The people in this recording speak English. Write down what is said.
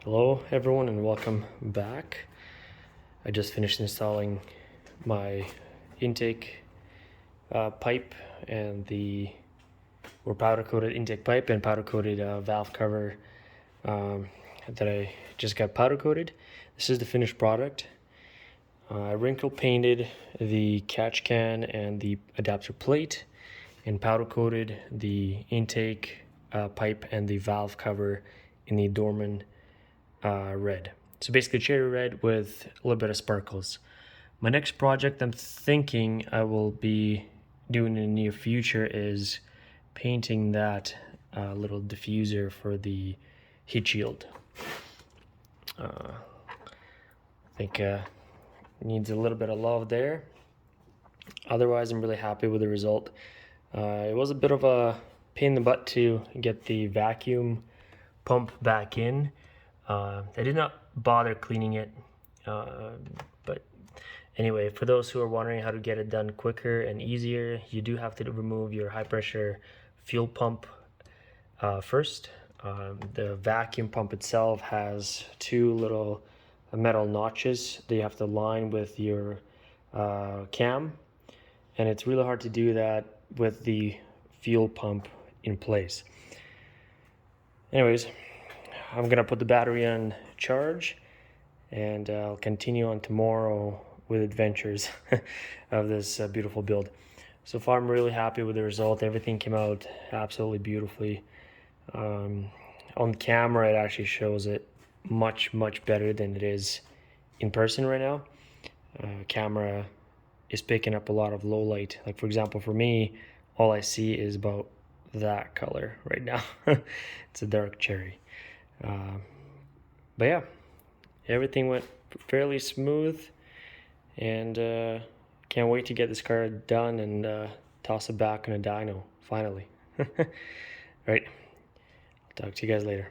Hello everyone and welcome back. I just finished installing my intake pipe and the powder coated intake pipe and powder coated valve cover that I just got powder coated. This is the finished product. I wrinkle painted the catch can and the adapter plate and powder coated the intake pipe and the valve cover in the Dorman red. So basically cherry red with a little bit of sparkles. My next project I'm thinking I will be doing in the near future is painting that little diffuser for the heat shield. I think needs a little bit of love there. Otherwise, I'm really happy with the result. It was a bit of a pain in the butt to get the vacuum pump back in. I did not bother cleaning it, but anyway, for those who are wondering how to get it done quicker and easier, you do have to remove your high pressure fuel pump first. The vacuum pump itself has two little metal notches that you have to line with your cam, and it's really hard to do that with the fuel pump in place. Anyways, I'm gonna put the battery on charge and I'll continue on tomorrow with adventures of this beautiful build. So far I'm really happy with the result. Everything came out absolutely beautifully. On camera it actually shows it much better than it is in person right now. Camera is picking up a lot of low light. Like for example, for me, all I see is about that color right now. It's a dark cherry. But yeah, everything went fairly smooth, and can't wait to get this car done and toss it back in a dyno finally. All right, talk to you guys later.